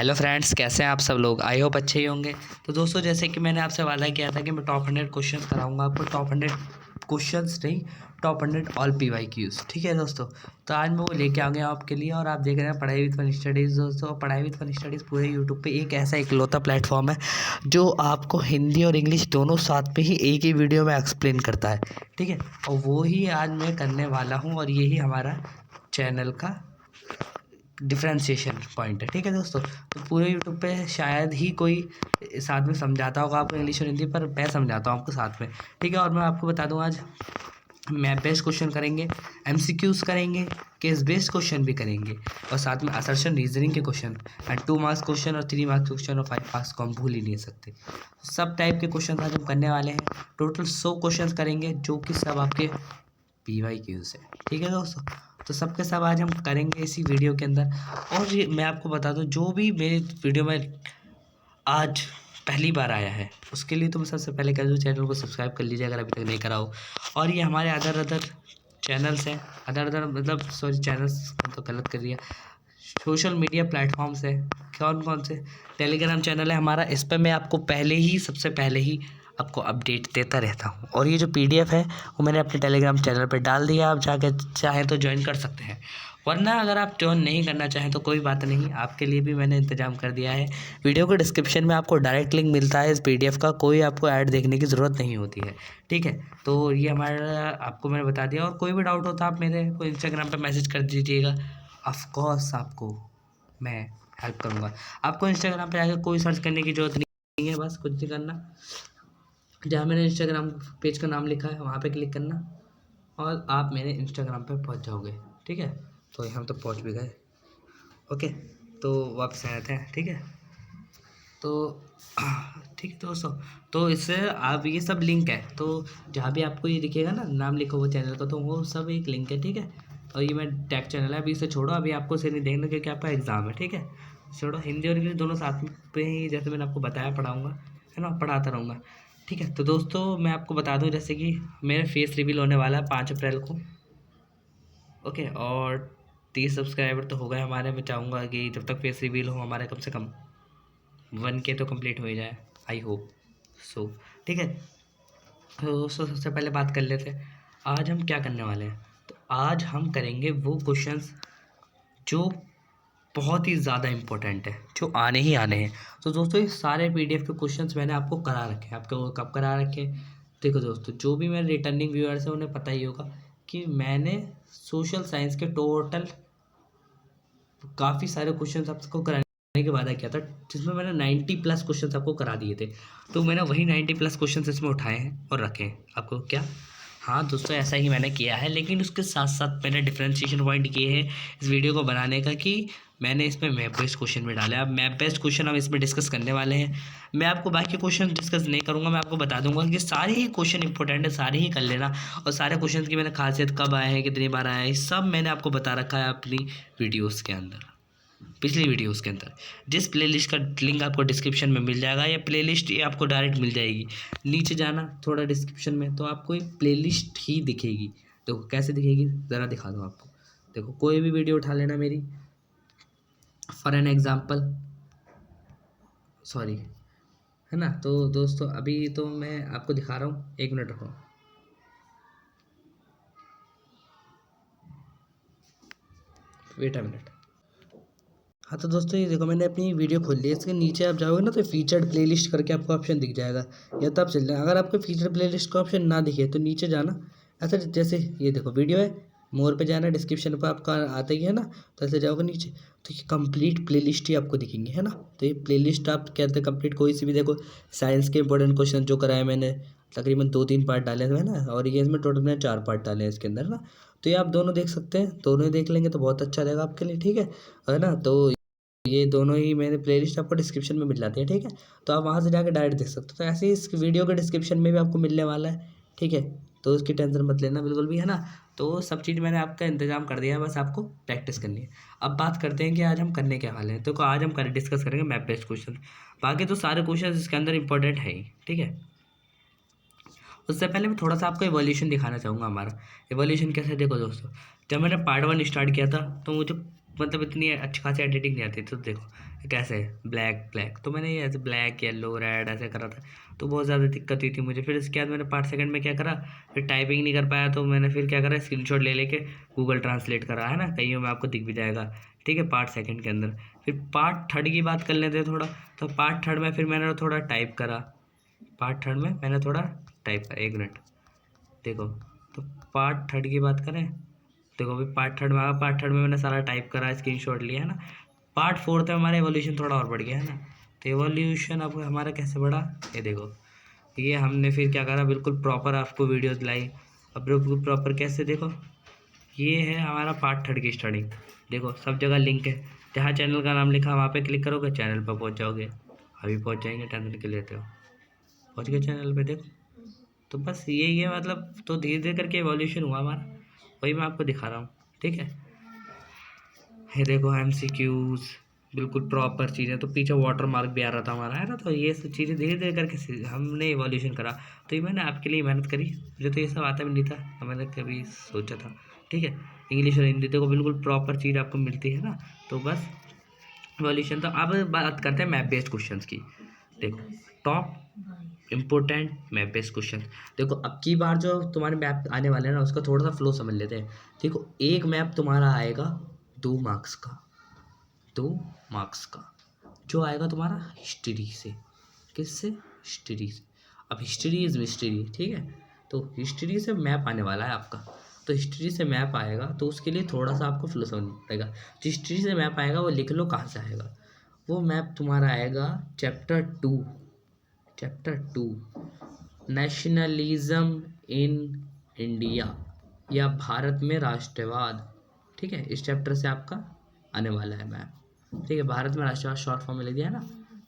Hello friends, कैसे हैं आप सब लोग। आई होप अच्छे ही होंगे। तो दोस्तों, जैसे कि मैंने आपसे वादा किया था कि मैं टॉप 100 क्वेश्चन कराऊंगा आपको। टॉप 100 क्वेश्चंस नहीं, टॉप 100 ऑल PYQs। ठीक है दोस्तों। तो आज मैं वो लेके आ गया आपके लिए। और आप देख रहे हैं पढ़ाई विद फन स्टडीज़। दोस्तों, पढ़ाई विद फन स्टडीज़ पूरे यूट्यूब पे एक ऐसा इकलौता प्लेटफॉर्म है जो आपको हिंदी और इंग्लिश दोनों साथ में ही एक ही वीडियो में एक्सप्लेन करता है। ठीक है, और वो ही आज मैं करने वाला हूँ। और यही हमारा चैनल का डिफ्रेंशिएशन पॉइंट है। ठीक है दोस्तों। तो पूरे यूट्यूब पे शायद ही कोई साथ में समझाता होगा आपको इंग्लिश और हिंदी, पर मैं समझाता हूँ आपको साथ में। ठीक है, और मैं आपको बता दूँ आज मैप बेस्ड क्वेश्चन करेंगे, MCQs करेंगे, केस बेस्ड क्वेश्चन भी करेंगे, और साथ में असर्शन रीजनिंग के क्वेश्चन एंड 2 मार्क्स क्वेश्चन और 3 मार्क्स क्वेश्चन और 5 मार्क्स को हम भूल ही नहीं सकते। सब टाइप के क्वेश्चन आज हम करने वाले हैं। टोटल 100 क्वेश्चन करेंगे जो कि सब आपके PYQs है। ठीक है दोस्तों। तो सबके सब आज हम करेंगे इसी वीडियो के अंदर। और ये मैं आपको बता दूं, जो भी मेरे वीडियो में आज पहली बार आया है उसके लिए तो मैं सबसे पहले कह दूँ, चैनल को सब्सक्राइब कर लीजिए अगर अभी तक नहीं करा हो। और ये हमारे अदर चैनल्स हैं, अदर मतलब सॉरी चैनल्स तो गलत कर दिया, सोशल मीडिया प्लेटफॉर्म्स है। कौन कौन से? टेलीग्राम चैनल है हमारा, इस पर मैं आपको सबसे पहले ही आपको अपडेट देता रहता हूँ। और ये जो PDF है वो मैंने अपने टेलीग्राम चैनल पर डाल दिया। आप जाके चाहें तो ज्वाइन कर सकते हैं, वरना अगर आप ज्वाइन नहीं करना चाहें तो कोई बात नहीं, आपके लिए भी मैंने इंतजाम कर दिया है। वीडियो के डिस्क्रिप्शन में आपको डायरेक्ट लिंक मिलता है इस PDF का, कोई आपको ऐड देखने की ज़रूरत नहीं होती है। ठीक है, तो ये हमारा आपको मैंने बता दिया। और कोई भी डाउट होता है आप मेरे को इंस्टाग्राम पर मैसेज कर दीजिएगा। ऑफ कोर्स आपको मैं हेल्प करूँगा। आपको इंस्टाग्राम पे आकर कोई सर्च करने की ज़रूरत नहीं है, बस कुछ नहीं करना। जहाँ मैंने इंस्टाग्राम पेज का नाम लिखा है वहाँ पे क्लिक करना और आप मेरे इंस्टाग्राम पे पहुँच जाओगे। ठीक है, तो हम तो पहुँच भी गए। ओके, तो वापस आ जाते हैं। ठीक है, तो ठीक है दोस्तों। तो इससे आप ये सब लिंक है, तो जहाँ भी आपको ये दिखेगा ना नाम लिखा हुआ चैनल का, तो वो सब एक लिंक है। ठीक है, और ये मैं टैग चैनल है। अभी इसे छोड़ो, अभी आपको इसे नहीं देखना क्योंकि आपका एग्ज़ाम है। ठीक है, छोड़ो। हिंदी और इंग्लिश दोनों साथ पे ही, जैसे मैंने आपको बताया, पढ़ाऊँगा, है ना, पढ़ाता रहूँगा। ठीक है, तो दोस्तों मैं आपको बता दूँ, जैसे कि मेरा फेस रिवील होने वाला है 5 अप्रैल को। ओके, और 30 सब्सक्राइबर तो हो गए हमारे। मैं चाहूँगा कि जब तक फेस रिवील हो हमारे कम से कम 1K तो कंप्लीट हो ही जाए, आई होप सो। ठीक है, तो दोस्तों सबसे पहले बात कर लेते हैं आज हम क्या करने वाले हैं। तो आज हम करेंगे वो क्वेश्चंस जो बहुत ही ज़्यादा इम्पोर्टेंट है, जो आने ही आने हैं। तो दोस्तों ये सारे PDF के क्वेश्चंस मैंने आपको करा रखे हैं। आपको कब करा रखे हैं? देखो दोस्तों, जो भी मेरे रिटर्निंग व्यूअर्स हैं उन्हें पता ही होगा कि मैंने सोशल साइंस के टोटल काफ़ी सारे क्वेश्चंस आपको कराने के वादा किया था, जिसमें मैंने 90+ क्वेश्चंस आपको करा दिए थे। तो मैंने वही 90+ क्वेश्चंस इसमें उठाए हैं और रखे हैं आपको। क्या? हाँ दोस्तों, ऐसा ही मैंने किया है। लेकिन उसके साथ साथ मैंने डिफरेंशिएशन पॉइंट किए हैं इस वीडियो को बनाने का, कि मैंने इसमें मैप बेस्ड क्वेश्चन भी डाले। अब मैप बेस्ड क्वेश्चन हम इसमें डिस्कस करने वाले हैं। मैं आपको बाकी क्वेश्चन डिस्कस नहीं करूँगा, मैं आपको बता दूंगा कि सारे ही क्वेश्चन इंपॉर्टेंट है, सारे ही कर लेना। और सारे क्वेश्चन की मैंने खासियत, कब आए हैं, कितनी बार आए हैं, सब मैंने आपको बता रखा है अपनी वीडियोज़ के अंदर, पिछली वीडियोस के अंदर। जिस प्लेलिस्ट का लिंक आपको डिस्क्रिप्शन में मिल जाएगा, या प्लेलिस्ट ये आपको डायरेक्ट मिल जाएगी। नीचे जाना थोड़ा डिस्क्रिप्शन में, तो आपको एक प्लेलिस्ट ही दिखेगी। देखो कैसे दिखेगी, ज़रा दिखा दूँ आपको। देखो, कोई भी वीडियो उठा लेना मेरी, फॉर एन एग्ज़ाम्पल, सॉरी, है ना। तो दोस्तों अभी तो मैं आपको दिखा रहा हूँ, 1 मिनट रखो। Wait a minute. हाँ तो दोस्तों ये देखो, मैंने अपनी वीडियो खोल ली है। इसके नीचे आप जाओगे ना तो फीचर्ड प्लेलिस्ट करके आपको ऑप्शन दिख जाएगा, या तब चल रहा है। अगर आपको फीचर्ड प्लेलिस्ट का ऑप्शन ना दिखे तो नीचे जाना, ऐसा जैसे ये देखो वीडियो है, मोर पे जाना, डिस्क्रिप्शन पर आपका आता ही है ना, तो ऐसे जाओगे नीचे तो ये कंप्लीट प्लेलिस्ट ही आपको दिखेंगे, है ना। तो ये प्लेलिस्ट आप कहते हैं कंप्लीट, कोई सी भी देखो, साइंस के इंपॉर्टेंट क्वेश्चन जो कराए मैंने, तकरीबन 2-3 पार्ट डाले हैं ना, और ये इसमें टोटल मैंने 4 पार्ट डाले हैं इसके अंदर ना। तो ये आप दोनों देख सकते हैं, दोनों ही देख लेंगे तो बहुत अच्छा रहेगा आपके लिए। ठीक है ना। तो ये दोनों ही मेरे प्लेलिस्ट आपको डिस्क्रिप्शन में मिल जाती है। ठीक है, तो आप वहाँ से जाकर डायरेक्ट देख सकते हो। तो ऐसे ही इस वीडियो के डिस्क्रिप्शन में भी आपको मिलने वाला है। ठीक है, तो उसकी टेंशन मत लेना बिल्कुल भी, है ना। तो सब चीज़ मैंने आपका इंतजाम कर दिया है, बस आपको प्रैक्टिस करनी है। अब बात करते हैं कि आज हम करने क्या वाले हैं। तो आज हम डिस्कस करेंगे मैप बेस्ड क्वेश्चन। बाकी तो सारे क्वेश्चन इसके अंदर इंपॉर्टेंट है ही। ठीक है, उससे पहले मैं थोड़ा सा आपको एवोल्यूशन दिखाना चाहूँगा हमारा। एवोल्यूशन कैसे, देखो दोस्तों, जब मैंने पार्ट 1 स्टार्ट किया था तो मुझे मतलब इतनी अच्छी खासी एडिटिंग नहीं आती। तो देखो कैसे ब्लैक ब्लैक, तो मैंने ये ऐसे ब्लैक येलो रेड ऐसे करा था, तो बहुत ज़्यादा दिक्कत हुई थी मुझे। फिर इसके बाद मैंने पार्ट सेकंड में क्या करा, फिर टाइपिंग नहीं कर पाया तो मैंने फिर क्या करा, स्क्रीनशॉट ले लेके गूगल ट्रांसलेट करा, है ना, कहीं में आपको दिख भी जाएगा, ठीक है, पार्ट सेकंड के अंदर। फिर पार्ट थर्ड की बात कर लेते हैं थोड़ा। तो पार्ट थर्ड में फिर मैंने थोड़ा टाइप करा, पार्ट थर्ड में मैंने थोड़ा टाइप करा, 1 मिनट देखो। तो पार्ट थर्ड की बात करें, देखो अभी पार्ट थर्ड में आया, पार्ट थर्ड में मैंने सारा टाइप करा, स्क्रीनशॉट लिया, है ना। पार्ट फोर्थ में हमारा एवोल्यूशन थोड़ा और बढ़ गया, है ना। तो एवोल्यूशन अब हमारा कैसे बढ़ा, ये देखो, ये हमने फिर क्या करा, बिल्कुल प्रॉपर आपको वीडियोस लाई। अब बिल्कुल प्रॉपर कैसे, देखो ये है हमारा पार्ट थर्ड की स्टार्टिंग। देखो सब जगह लिंक है, जहाँ चैनल का नाम लिखा वहाँ पे क्लिक करोगे, चैनल पर पहुँच जाओगे। अभी पहुँच जाएंगे, टेंशन के लेते हो, पहुँच गए चैनल पे, देखो। तो बस यही है मतलब, तो धीरे धीरे करके एवोल्यूशन हुआ हमारा, वही मैं आपको दिखा रहा हूँ, ठीक है। ये देखो MCQs, बिल्कुल प्रॉपर चीज़ें। तो पीछे वाटर मार्क भी आ रहा था हमारा, है ना। तो ये सब चीज़ें धीरे धीरे करके हमने इवोल्यूशन करा। तो ये मैंने आपके लिए मेहनत करी, मुझे तो ये सब आता भी नहीं था, तो मैंने कभी सोचा था, ठीक है। इंग्लिश और हिंदी देखो बिल्कुल प्रॉपर चीज़ आपको मिलती है ना। तो बस इवोल्यूशन। तो अब बात करते हैं मैप बेस्ड क्वेश्चन की। देखो top important map based question. देखो अब की बार जो तुम्हारे मैप आने वाले हैं ना, उसका थोड़ा सा फ्लो समझ लेते हैं। देखो एक मैप तुम्हारा आएगा 2 मार्क्स का, 2 मार्क्स का, जो आएगा तुम्हारा हिस्ट्री से। किससे, हिस्ट्री से। अब हिस्ट्री इज मिस्ट्री, ठीक है। तो हिस्ट्री से मैप आने वाला है आपका। तो हिस्ट्री से मैप आएगा, तो उसके लिए थोड़ा सा आपको फ्लो समझना पड़ेगा। जो हिस्ट्री से मैप आएगा वो लिख लो कहाँ से आएगा। वो मैप तुम्हारा आएगा chapter 2, chapter 2 nationalism in India, या भारत में राष्ट्रवाद, ठीक है। इस चैप्टर से आपका आने वाला है मैप, ठीक है। भारत में राष्ट्रवाद शॉर्ट फॉर्म में लिख दिया है ना।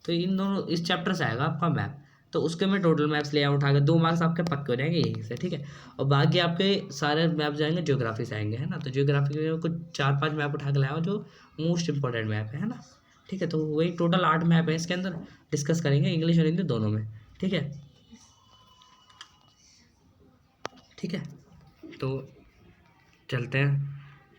तो इन दोनों इस चैप्टर से आएगा आपका मैप। तो उसके मैं टोटल मैप्स ले आऊँ उठा के, 2 मार्क्स आपके पक्के हो जाएंगे यहीं से, ठीक है। और बाकी आपके सारे मैप जाएंगे ज्योग्राफी से आएंगे, है ना। तो ज्योग्राफी में कुछ 4-5 मैप उठा के लाया जो मोस्ट इंपॉर्टेंट मैप है ना, ठीक है। तो वही टोटल 8 मैप है इसके अंदर, डिस्कस करेंगे इंग्लिश और हिंदी दोनों में, ठीक है, ठीक है। तो चलते हैं।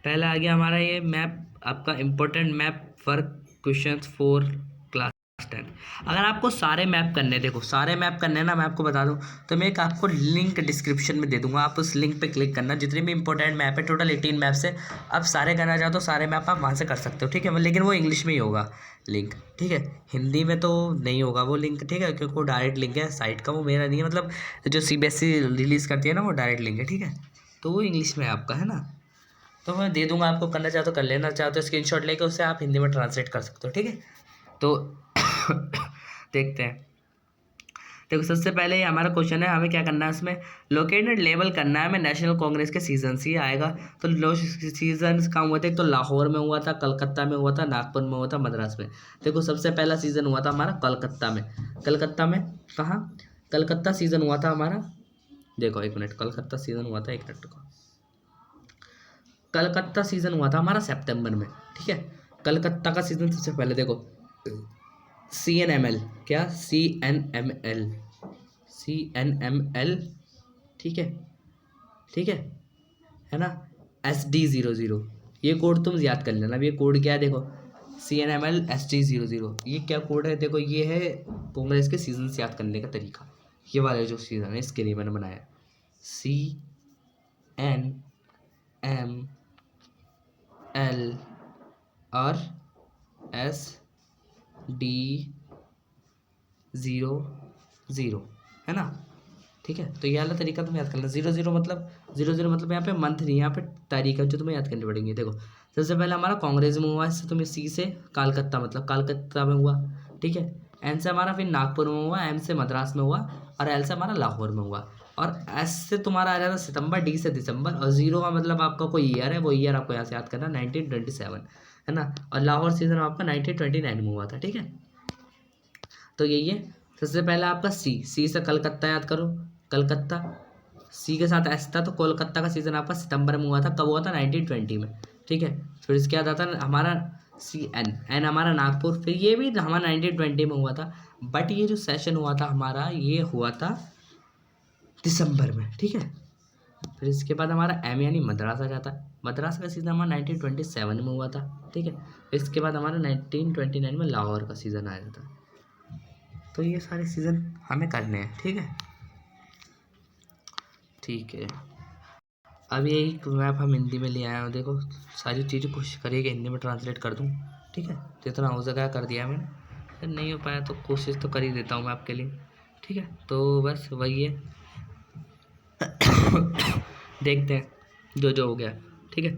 पहला आ गया हमारा ये मैप, आपका important map for questions for class 10। अगर आपको सारे मैप करने, देखो सारे मैप करने हैं ना, मैं आपको बता दूं, तो मैं एक आपको लिंक डिस्क्रिप्शन में दे दूंगा, आप उस लिंक पे क्लिक करना। जितने भी इंपॉर्टेंट मैप है, टोटल 18 मैप्स है, आप सारे करना चाहो तो सारे मैप आप वहाँ से कर सकते हो, ठीक है। लेकिन वो इंग्लिश में ही होगा लिंक, ठीक है। हिंदी में तो नहीं होगा वो लिंक, ठीक है, क्योंकि वो डायरेक्ट लिंक है साइट का, वो मेरा नहीं है। मतलब जो CBSE रिलीज़ करती है ना, वो डायरेक्ट लिंक है, ठीक है। तो वो इंग्लिश में है आपका, है ना। तो मैं दे दूंगा आपको, करना चाहो तो कर लेना, चाहो तो स्क्रीनशॉट लेके उससे आप हिंदी में ट्रांसलेट कर सकते हो, ठीक है। तो देखते हैं। देखो सबसे पहले हमारा क्वेश्चन है, हमें क्या करना है उसमें, लोकेटेड लेबल करना है हमें नेशनल कांग्रेस के सीजन से आएगा। तो सीजन कहाँ हुए थे, एक तो लाहौर में हुआ था, कलकत्ता में हुआ था, नागपुर में हुआ था, मद्रास में। देखो सबसे पहला सीजन हुआ था हमारा कलकत्ता में। कलकत्ता में कहाँ, कलकत्ता सीजन हुआ था हमारा, देखो 1 मिनट, कलकत्ता सीजन हुआ था, 1 मिनट को, कलकत्ता सीजन हुआ था हमारा सितंबर में, ठीक है। कलकत्ता का सीजन सबसे पहले देखो CNML, क्या CNML, CNML, ठीक है, ठीक है ना। SD00, ये कोड तुम याद कर लेना। अब ये कोड क्या है, देखो CNML SD00, ये क्या कोड है, देखो ये है कांग्रेस के सीजन से याद करने का तरीका। ये वाले जो सीजन है इसके लिए मैंने बनाया, CNML और SD00, है ना, ठीक है। तो ये वाला तरीका तुम्हें याद करना। 00 मतलब, 00 मतलब यहाँ पे मंथ नहीं, यहाँ पे तारीख है जो तुम्हें याद करनी पड़ेंगी। देखो सबसे पहले हमारा कांग्रेस में हुआ, इससे तुम्हें C से कलकत्ता, मतलब कलकत्ता में हुआ, ठीक है। N से हमारा फिर नागपुर में हुआ, M से मद्रास में हुआ, और L से हमारा लाहौर में हुआ, और S से तुम्हारा आ जाता सितंबर, D से दिसंबर, और 0 का मतलब आपका कोई ईयर है, वो ईयर आपको यहाँ से याद करना, 1927, है ना। और लाहौर सीजन आपका 1929 में हुआ था, ठीक है। तो यही है। सबसे पहला आपका C से कलकत्ता याद करो, कलकत्ता, C के साथ S था, तो कोलकाता का सीजन आपका सितंबर में हुआ था, कब हुआ था, 1920 में, ठीक है। फिर इसके बाद आता हमारा N हमारा नागपुर, फिर ये भी हमारा 1920 में हुआ था, बट ये जो सेशन हुआ था हमारा, ये हुआ था दिसंबर में, ठीक है, फिर इसके बाद हमारा एम यानी मद्रास आ जाता है। मद्रास का सीज़न हमारा 1927 में हुआ था, ठीक है। इसके बाद हमारा 1929 में लाहौर का सीज़न आया था। तो ये सारे सीज़न हमें करने हैं, ठीक है। ठीक है, अब यही मैप हम हिंदी में ले आए हैं। देखो सारी चीज़ें कोशिश करिए कि हिंदी में ट्रांसलेट कर दूँ, ठीक है। जितना हो सका कर दिया मैंने, फिर नहीं हो पाया तो कोशिश तो कर ही देता हूँ मैं आपके लिए, ठीक है। तो बस वही है देखते हैं जो जो हो गया, ठीक है।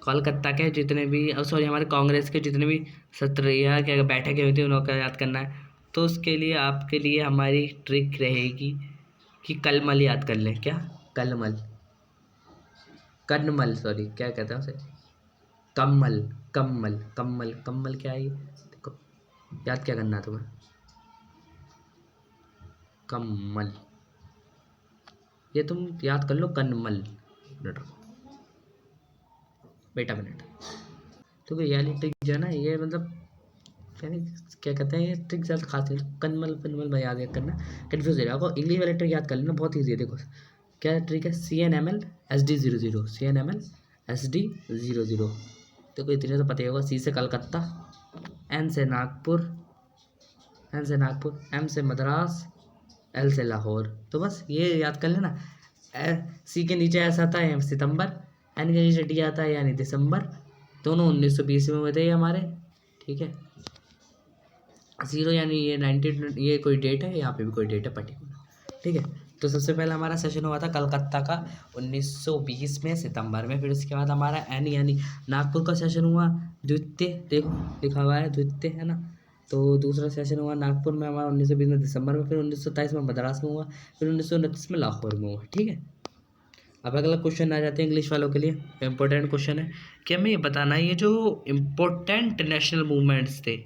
कोलकाता के जितने भी सॉरी हमारे कांग्रेस के जितने भी सत्र या क्या बैठकें हुई थी उनका याद करना है। तो उसके लिए आपके लिए हमारी ट्रिक रहेगी कि कलमल याद कर लें। क्या कलमल, कनमल, सॉरी क्या कहते हैं उसे, कम्मल, कम्मल, कम्मल, कम्मल क्या है ये, देखो याद क्या करना है तुम्हें, कम्मल, ये तुम याद कर लो कनमल। बेटा मिनट, तो ये वाली ट्रिक जो है ना ये मतलब यानी क्या कहते हैं, ये ट्रिक ज़्यादा खास नहीं, कनमल पनमल में याद करना कन्फ्यूज हो जाएगा। इंग्लिश वाली ट्रिक याद कर लेना, बहुत ईजी है। देखो क्या ट्रिक है, CNML SD00, CNML SD00। देखो इतने तो पता ही होगा, C से कलकत्ता, N से नागपुर, M से मद्रास, L से लाहौर। तो बस ये याद कर लेना। C के नीचे ऐसा आता है सितंबर, N के नीचे D आता है यानी दिसंबर। दोनों 1920 में हुए थे ये हमारे, ठीक है। 0 यानी ये 19, ये कोई डेट है, यहाँ पे भी कोई डेट है पर्टिकुलर, ठीक है। तो सबसे पहले हमारा सेशन हुआ था कलकत्ता का 1920 में सितंबर में। फिर उसके बाद हमारा N यानी नागपुर का सेशन हुआ द्वितीय, देखो लिखा हुआ है द्वितीय, है ना। तो दूसरा सेशन हुआ नागपुर में हमारा 1920 में दिसंबर में। फिर 1927 में मद्रास में हुआ, फिर 1929 में लाहौर में हुआ, ठीक है। अब अगला क्वेश्चन आ जाते हैं इंग्लिश वालों के लिए, इम्पोर्टेंट क्वेश्चन है कि हमें ये बताना है ये जो इम्पोर्टेंट नेशनल मूवमेंट्स थे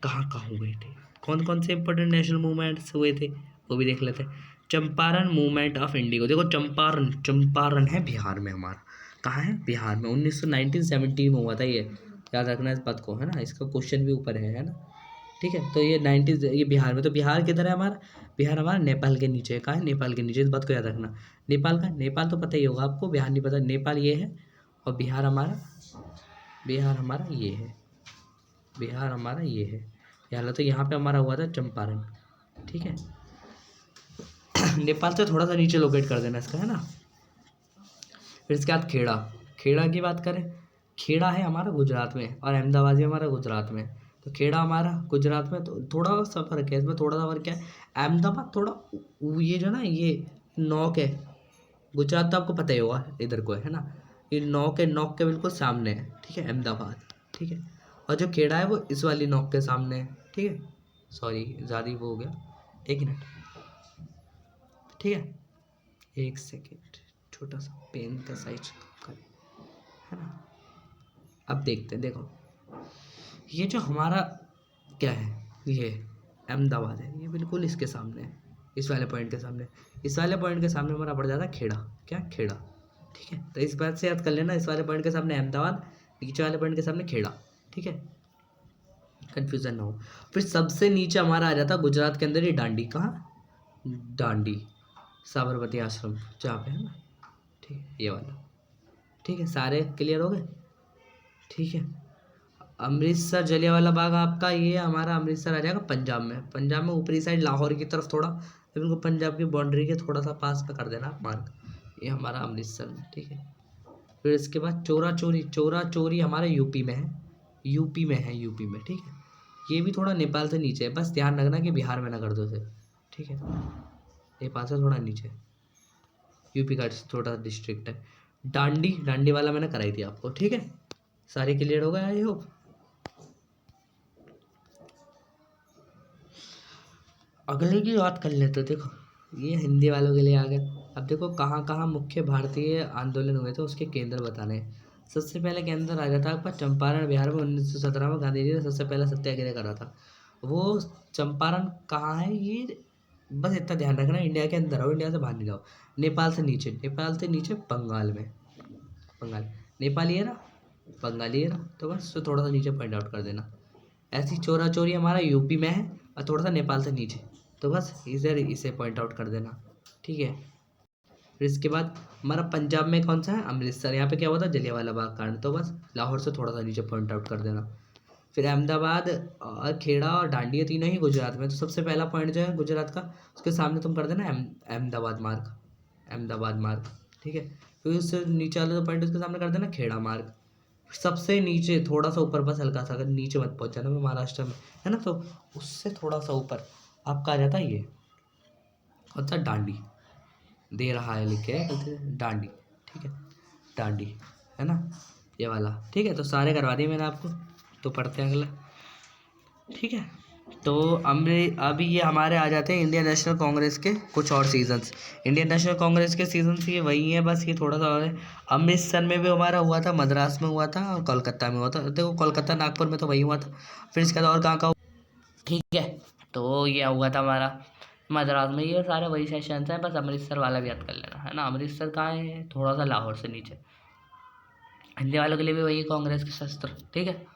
कहाँ कहाँ हुए थे, कौन कौन से इंपॉर्टेंट नेशनल मूवमेंट्स हुए थे वो भी देख लेते हैं। चंपारण मूवमेंट ऑफ इंडिगो, देखो चंपारण है बिहार में हमारा, कहाँ है बिहार में, 1917 में हुआ था ये, याद रखना इस बात को, है ना। इसका क्वेश्चन भी ऊपर है ना, ठीक है। तो ये 90 ये बिहार में, तो बिहार किधर है हमारा, बिहार हमारा नेपाल के नीचे है। कहाँ है, नेपाल के नीचे, इस बात को याद रखना। नेपाल का, नेपाल तो पता ही होगा आपको, बिहार नहीं पता, नेपाल ये है और बिहार हमारा ये है, बिहार हमारा ये है। यार तो यहाँ पे हमारा हुआ था चंपारण, ठीक है। नेपाल से थोड़ा सा नीचे लोकेट कर देना इसका, है ना। फिर इसके बाद खेड़ा, खेड़ा की बात करें, खेड़ा है हमारा गुजरात में और अहमदाबाद भी हमारा गुजरात में। तो खेड़ा हमारा गुजरात में, तो थोड़ा सा फर्क है इसमें, थोड़ा सा फर्क क्या है, अहमदाबाद थोड़ा ये जो ना ये नॉक है, गुजरात तो आपको पता ही होगा इधर को है ना, ये नॉक के बिल्कुल सामने है, ठीक है अहमदाबाद, ठीक है। और जो खेड़ा है वो इस वाली नॉक के सामने है, ठीक है। सॉरी ज़्यादा ही वो हो गया, एक मिनट, ठीक है, एक सेकेंड, छोटा सा पेन का साइज कर, है ना। अब देखते हैं, देखो ये जो हमारा क्या है, ये अहमदाबाद है, ये बिल्कुल इसके सामने है, इस वाले पॉइंट के सामने, इस वाले पॉइंट के सामने हमारा पड़ जाता है खेड़ा, क्या खेड़ा, ठीक है। तो इस बात से याद कर लेना, इस वाले पॉइंट के सामने अहमदाबाद, नीचे वाले पॉइंट के सामने खेड़ा, ठीक है, कन्फ्यूज़न ना हो। फिर सबसे नीचे हमारा आ जाता गुजरात के अंदर ही दांडी, कहाँ, दांडी साबरमती आश्रम जहाँ पे है ना, ठीक है ये वाला, ठीक है। सारे क्लियर हो गए, ठीक है। अमृतसर जलियांवाला बाग आपका ये हमारा अमृतसर आ जाएगा पंजाब में, पंजाब में ऊपरी साइड लाहौर की तरफ थोड़ा, बिल्कुल पंजाब की बाउंड्री के थोड़ा सा पास में कर देना आप मार्क, ये हमारा अमृतसर में, ठीक है। फिर इसके बाद चोरा चोरी हमारे यूपी में है, यूपी में, ठीक है। ये भी थोड़ा नेपाल से नीचे है, बस ध्यान रखना कि बिहार में ना कर दो उसे, ठीक है। नेपाल से थोड़ा नीचे, यूपी का छोटा सा डिस्ट्रिक्ट है। दांडी वाला मैंने कराई थी आपको, ठीक है। सारे क्लियर हो गए आई होप। अगले की बात कर लेते, देखो ये हिंदी वालों के लिए आ गया। अब देखो कहाँ कहाँ मुख्य भारतीय आंदोलन हुए थे उसके केंद्र बताने हैं। सबसे पहले केंद्र आ जाता है आपका चंपारण बिहार में, 1917 में गांधी जी ने सबसे पहला सत्याग्रह करा था। वो चंपारण कहाँ है ये, बस इतना ध्यान रखना, इंडिया के अंदर आओ, इंडिया से बाहर नहीं जाओ। नेपाल से नीचे बंगाल में, बंगाल, नेपाल ये रहा, बंगाल ये रहा, तो बस तो थोड़ा सा नीचे पॉइंट आउट कर देना। ऐसी चोरा चोरी हमारा यूपी में है और थोड़ा सा नेपाल से नीचे, तो बस इधर इसे पॉइंट आउट कर देना, ठीक है। फिर इसके बाद हमारा पंजाब में कौन सा है, अमृतसर। यहाँ पे क्या हुआ था, जलियांवाला बाग कांड। तो बस लाहौर से थोड़ा सा नीचे पॉइंट आउट कर देना। फिर अहमदाबाद और खेड़ा और डांडी, ये तीनों ही गुजरात में। तो सबसे पहला पॉइंट जो है गुजरात का, उसके सामने तुम कर देना अहमदाबाद मार्ग, अहमदाबाद मार्ग, ठीक है। फिर उससे नीचे वाले जो पॉइंट उसके सामने कर देना खेड़ा मार्ग। सबसे नीचे थोड़ा सा ऊपर, बस हल्का सा, अगर नीचे मत पहुंच जाना, मैं महाराष्ट्र में है ना, तो उससे थोड़ा सा ऊपर आपका आ जाता है ये कौन सा, डांडी। दे रहा है लिख के डांडी, ठीक है, डांडी है ना, ये वाला, ठीक है। तो सारे करवा दिए मैंने आपको। तो पढ़ते हैं अगला, ठीक है। तो अभी ये हमारे आ जाते हैं इंडियन नेशनल कांग्रेस के कुछ और सीजन्स। इंडियन नेशनल कांग्रेस के सीजन्स ये वही है, बस ये थोड़ा सा और है। अमृतसर में भी हमारा हुआ था, मद्रास में हुआ था और कोलकाता में हुआ था। देखो कोलकाता नागपुर में तो वही हुआ था। फिर इसके बाद और कहाँ का, ठीक है। तो ये हुआ था हमारा मद्रास में। ये सारे वही सेशंस हैं, बस अमृतसर वाला भी याद कर लेना, है ना। अमृतसर कहाँ है, थोड़ा सा लाहौर से नीचे। हिंदी वालों के लिए भी वही कांग्रेस के शस्त्र, ठीक है।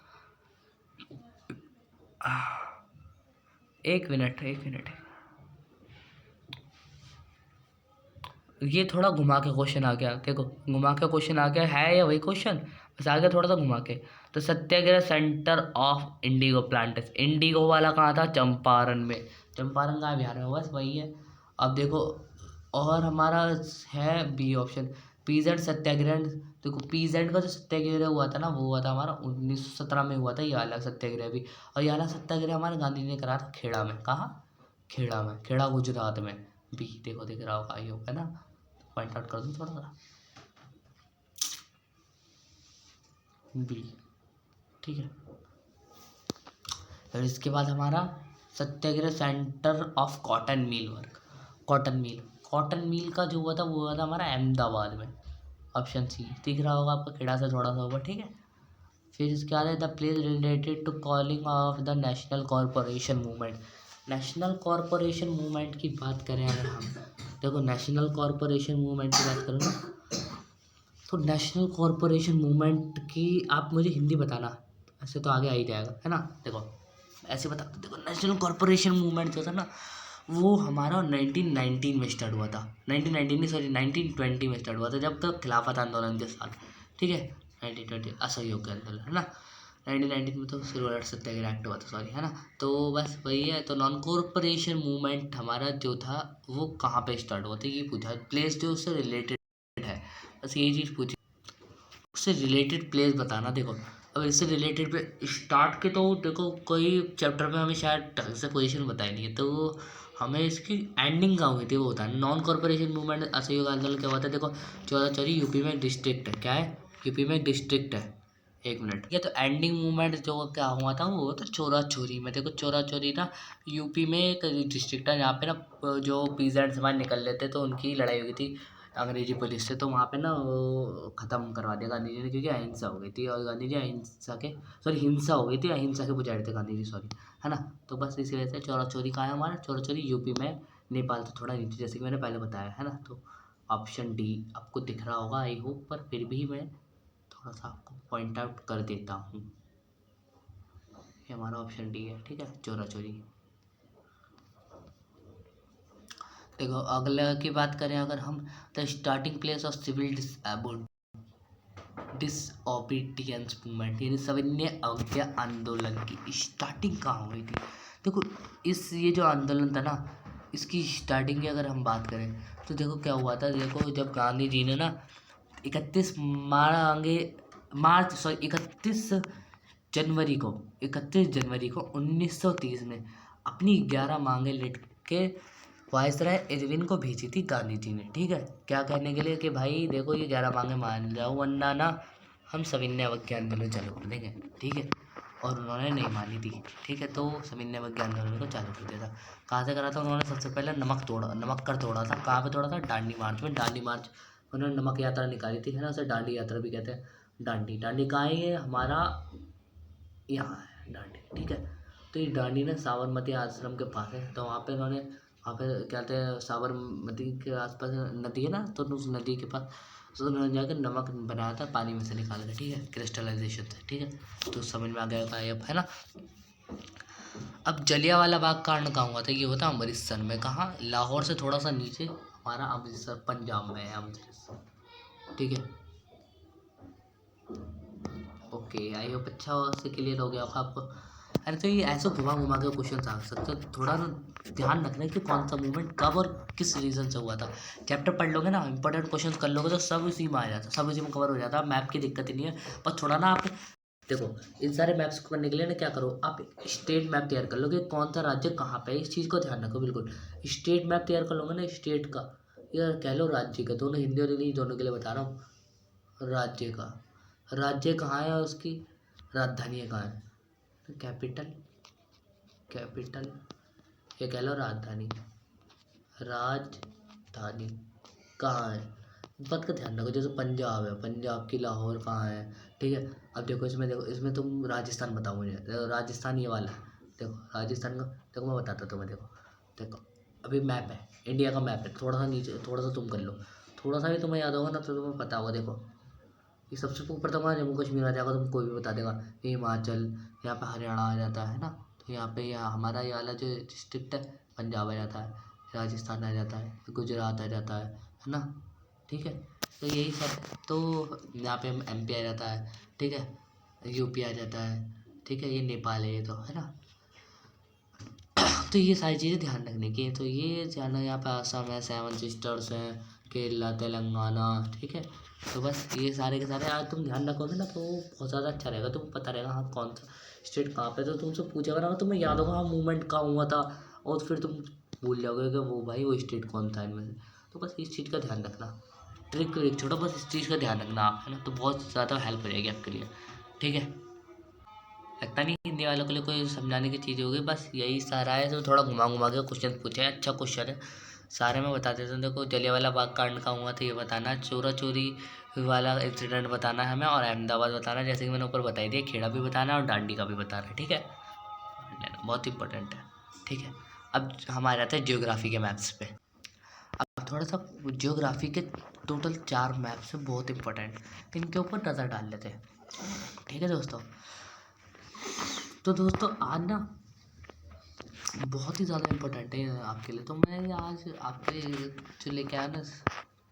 एक मिनट ये थोड़ा घुमा के क्वेश्चन आ गया, देखो घुमा के क्वेश्चन आ गया है, या वही क्वेश्चन बस आ गया थोड़ा सा घुमा के। तो satyagraha centre of indigo plants, indigo वाला कहाँ था, चंपारण में। चंपारण कहाँ, बिहार में, बस वही है। अब देखो और हमारा है बी ऑप्शन, पीजेंट सत्याग्रह। देखो पीजेंट का जो सत्याग्रह हुआ था ना, वो हुआ था हमारा 1917 में हुआ था, ये वाला सत्याग्रह भी। और ये वाला सत्याग्रह हमारे गांधी जी ने करा था खेड़ा में। कहाँ, खेड़ा में, खेड़ा गुजरात में। बी देखो दिख रहा होगा, ये है ना, पॉइंट आउट कर दूँ थोड़ा सा, बी, ठीक है। फिर इसके बाद हमारा satyagraha centre of cotton mill work, cotton mill का जो हुआ था वो हुआ था हमारा अहमदाबाद में, ऑप्शन सी। दिख रहा होगा आपको, खेड़ा से थोड़ा सा ऊपर, ठीक है। फिर इसके बाद है the place related to calling of the national corporation movement. National corporation movement की बात करें अगर हम, देखो नेशनल कॉरपोरेशन मूवमेंट की बात करूँ ना, तो नेशनल कॉरपोरेशन मूवमेंट की आप मुझे हिंदी बताना, ऐसे तो आगे आ ही जाएगा, है ना। देखो ऐसे बता, देखो नेशनल कॉरपोरेशन मूवमेंट जो था ना, वो हमारा 1919 में स्टार्ट हुआ था। 1919 नहीं, सॉरी 1920 में स्टार्ट हुआ था, जब तक खिलाफत आंदोलन के साथ, ठीक है। 1920 असहयोग आंदोलन, है ना। 1919 में तो सिल्वर सत्याग्रह एक्ट हुआ था, सॉरी, है ना। तो बस वही है। तो नॉन कॉरपोरेशन मूवमेंट हमारा जो था वो कहाँ पे स्टार्ट हुआ था, ये पूछा। प्लेस जो उससे रिलेटेड है, बस यही चीज़ पूछी, उससे रिलेटेड प्लेस बताना। देखो अब इससे रिलेटेड पे स्टार्ट के, तो देखो कोई चैप्टर में हमें शायद ढंग से पोजीशन बताई नहीं है, तो हमें इसकी एंडिंग कहाँ हुई थी वो बताना। नॉन कॉरपोरेशन मूवमेंट असहयोग आंदोलन क्या हुआ था, देखो चौरा चौरी यूपी में डिस्ट्रिक्ट है, क्या है, यूपी में डिस्ट्रिक्ट है, एक मिनट, ठीक है। तो एंडिंग मूवमेंट जो क्या हुआ था वो तो चौरा चौरी में। देखो चौरा चौरी ना यूपी में एक डिस्ट्रिक्ट है, जहाँ पे ना जो पीजेंट्स हमारे निकल लेते तो उनकी लड़ाई हुई थी अंग्रेजी पुलिस से। तो वहाँ पे ना वो ख़त्म करवा दिया गांधी जी ने, क्योंकि अहिंसा हो गई थी, और गांधी जी अहिंसा के, सॉरी हिंसा हो गई थी, अहिंसा के पुजारी थे गांधी जी, सॉरी, है ना। तो बस इसी वजह से चौरा चौरी कहाँ है हमारा, चौरा चौरी यूपी में, नेपाल से थोड़ा नीचे, जैसे कि मैंने पहले बताया, है ना। तो ऑप्शन डी आपको दिख रहा होगा आई होप, पर फिर भी मैं थोड़ा सा आपको पॉइंट आउट कर देता हूँ। ये हमारा ऑप्शन डी है, ठीक है, चौरा चौरी। देखो अगला की बात करें अगर हम, the starting place of civil disobedience movement, यानी सविनय अवज्ञा आंदोलन की स्टार्टिंग कहाँ हुई थी। देखो इस ये जो आंदोलन था ना, इसकी स्टार्टिंग की अगर हम बात करें तो देखो क्या हुआ था। देखो जब गांधी जी ने ना 31 जनवरी को 1930 में अपनी 11 मांगे लिख के वायसराय एडविन को भेजी थी गांधी जी ने, ठीक है। क्या कहने के लिए कि भाई देखो ये 11 मांगे मान जाओ, वरना ना हम सविनय अवज्ञा आंदोलन चालू कर देंगे, ठीक है। और उन्होंने नहीं मानी थी, ठीक है। तो सविनय अवज्ञा आंदोलन को चालू कर दिया था। कहाँ से करा था उन्होंने, सबसे पहले नमक कर तोड़ा था। कहाँ पे तोड़ा था, डांडी मार्च में। डांडी मार्च उन्होंने नमक यात्रा निकाली थी, है ना, उसे डांडी यात्रा भी कहते हैं। डांडी कहाँ है, ये हमारा यहाँ है डांडी, ठीक है। तो ये डांडी ना साबरमती आश्रम के पास है। तो वहाँ पे उन्होंने, वहाँ पे क्या कहते हैं, साबरमती के आसपास नदी है ना, तो उस नदी के पास तो उन्होंने जाकर नमक बनाया था, पानी में से निकाला था, ठीक है, क्रिस्टलाइजेशन से, ठीक है। तो समझ में आ गया था अब, है ना। अब जलियांवाला बाग कांड कहाँ हुआ था, ये हुआ था अमृतसर में। कहाँ, लाहौर से थोड़ा सा नीचे हमारा अमृतसर पंजाब में है, अमृतसर। ठीक है, ओके, आई होप अच्छा से क्लियर हो गया होगा आपको। अरे तो ये ऐसे घुमा घुमा के क्वेश्चन आ सकते हैं, थोड़ा ना ध्यान रखना कि कौन सा मूवमेंट कब और किस रीज़न से हुआ था। चैप्टर पढ़ लोगे ना, इंपॉर्टेंट क्वेश्चन कर लोगे तो सब इसी में आ जाता है, सब इसी में कवर हो जाता है। मैप की दिक्कत ही नहीं है, बस थोड़ा ना आप देखो इन सारे मैप्स को करने के लिए ना क्या करो, आप स्टेट मैप तैयार कर लो कि कौन सा राज्य कहाँ पे है, इस चीज़ को ध्यान रखो बिल्कुल। स्टेट मैप तैयार कर लोगे ना, स्टेट का या कह लो राज्य का, दोनों हिंदी और इंग्लिश दोनों के लिए बता रहा हूँ। राज्य का, राज्य कहाँ है और उसकी राजधानी कहाँ है, कैपिटल, कैपिटल ये कह लो राजधानी, राजधानी कहाँ है, इस बात का ध्यान रखो। जैसे पंजाब है, पंजाब की लाहौर कहाँ है, ठीक है। अब देखो इसमें, देखो इसमें तुम राजस्थान बताओ मुझे, राजस्थान ये वाला है, देखो राजस्थान का, देखो मैं बताता तुम्हें, देखो देखो अभी मैप है, इंडिया का मैप है, थोड़ा सा नीचे, थोड़ा सा तुम कर लो, थोड़ा सा भी तुम्हें याद होगा ना तो तुम्हें पता होगा। देखो ये सबसे ऊपर तुम्हारा जम्मू कश्मीर आ जाएगा, तुम कोई भी बता देगा, ये हिमाचल, यहाँ पे हरियाणा आ जाता है ना, तो यहाँ पे यहाँ हमारा ये वाला जो डिस्ट्रिक्ट है पंजाब आ जाता है, राजस्थान आ जाता है, गुजरात आ जाता है ना, ठीक है। तो यही सब, तो यहाँ पे एमपी आ जाता है, ठीक है, यूपी आ जाता है, ठीक है, ये नेपाल है, ये तो है ना। तो ये सारी चीज़ें ध्यान रखने की है, तो ये ध्यान, यहाँ पे असम है, सेवन सिस्टर्स हैं, केरला, तेलंगाना, ठीक है। तो बस ये सारे के सारे आज तुम ध्यान रखोगे ना तो बहुत ज़्यादा अच्छा रहेगा, तुमको पता रहेगा हाँ कौन सा स्टेट कहाँ पे, तो तुमसे पूछेगा ना तुम्हें याद होगा हाँ मूवमेंट कहाँ हुआ था, और फिर तुम भूल जाओगे कि वो भाई वो स्टेट कौन था इनमें से। तो बस इस चीज़ का ध्यान रखना, ट्रिक व्रिक छोड़ो, बस इस चीज़ का ध्यान रखना आप, है ना, तो बहुत ज़्यादा हेल्प हो जाएगी आपके लिए, ठीक है। लगता नहीं हिंदी वालों के लिए कोई समझाने की चीज़ होगी, बस यही सारा है। तो थोड़ा घुमा घुमा के क्वेश्चन पूछे हैं, अच्छा क्वेश्चन है, सारे मैं बता देता हूँ। देखो जलियांवाला बाग कांड का हुआ था ये बताना, चोरा चोरी वाला इंसिडेंट बताना है हमें, और अहमदाबाद बताना है, जैसे कि मैंने ऊपर बता दिया, खेड़ा भी बताना है और डांडी का भी बताना है, ठीक है, बहुत इंपॉर्टेंट है, ठीक है। अब हम आ जाते हैं जियोग्राफी के मैप्स पे। अब थोड़ा सा जियोग्राफी के टोटल 4 मैप्स हैं बहुत इंपॉर्टेंट, इनके ऊपर नज़र डाल लेते हैं, ठीक है दोस्तों। तो दोस्तों आज ना बहुत ही ज़्यादा इम्पोर्टेंट है आपके लिए, तो मैं आज आपके जो लेके आया ना,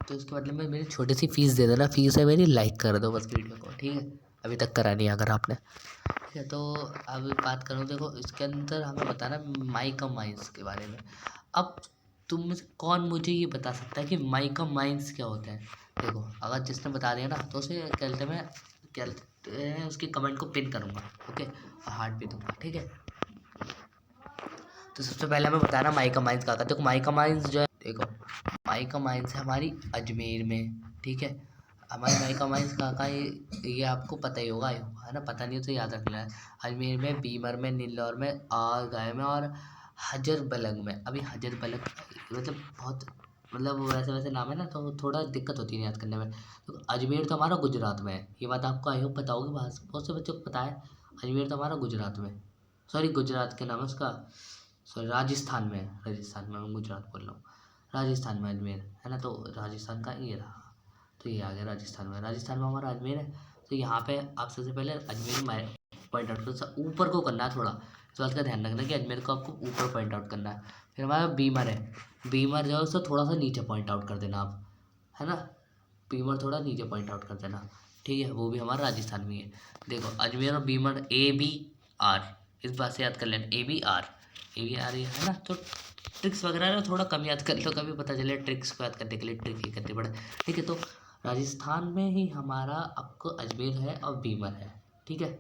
तो इसके बदले में मेरी छोटी सी फीस दे देना, फीस है मेरी, लाइक कर दो बस वीडियो को, ठीक है, अभी तक करा नहीं अगर आपने, ठीक है। तो अब बात करूँ, देखो इसके अंदर हमें बताना माइका माइंस के बारे में। अब तुम में से कौन मुझे ये बता सकता है कि माइका माइंस क्या होते हैं। देखो अगर जिसने बता दिया ना तो उसे कहते हैं, क्या उसकी कमेंट को पिन करूँगा, ओके, और हार्ट भी दूंगा, ठीक है। तो सबसे पहले हमें बताना माइका माइंस कहाँ का। देखो माइका माइंस जो है, देखो माइका माइंस है हमारी अजमेर में, ठीक है। हमारी माइका माइंस कहाँ का, ये आपको पता ही होगा, है ना, पता नहीं हो तो याद रख लेना। अजमेर में, बीमर में, नीलौर में, आरगाय में और हजरबलग में। अभी हजरबलग मतलब बहुत मतलब वैसे वैसे नाम है ना, तो थोड़ा दिक्कत होती है याद करने में। तो अजमेर तो हमारा गुजरात में है, ये बात आपको आई होप पता होगी, बहुत से बच्चों को पता है। अजमेर तो हमारा गुजरात में, सॉरी गुजरात के नाम है उसका, सॉरी राजस्थान में, राजस्थान में, मैं गुजरात बोल रहा हूँ, राजस्थान में अजमेर है ना, तो राजस्थान का ये रहा, तो ये आ गया राजस्थान में, राजस्थान में हमारा अजमेर है। तो यहाँ पे आप सबसे पहले अजमेर में पॉइंट आउट करो, ऊपर को करना है थोड़ा, तो बात का ध्यान रखना कि अजमेर को आपको ऊपर पॉइंट आउट करना है। फिर हमारा बीमर है, बीमर जो है उसको थोड़ा सा नीचे पॉइंट आउट कर देना आप, है ना, बीमर थोड़ा नीचे पॉइंट आउट कर देना, ठीक है, वो भी हमारा राजस्थान में है। देखो अजमेर और बीमर ABR, इस बात से याद कर लेना, ABR, ABR है ना। तो ट्रिक्स वगैरह ना थोड़ा कम याद कर लो, कभी पता चले ट्रिक्स को याद करने के लिए ट्रिक ही करनी पड़े, ठीक है। तो राजस्थान में ही हमारा आपको अजमेर है और बीमर है, ठीक है,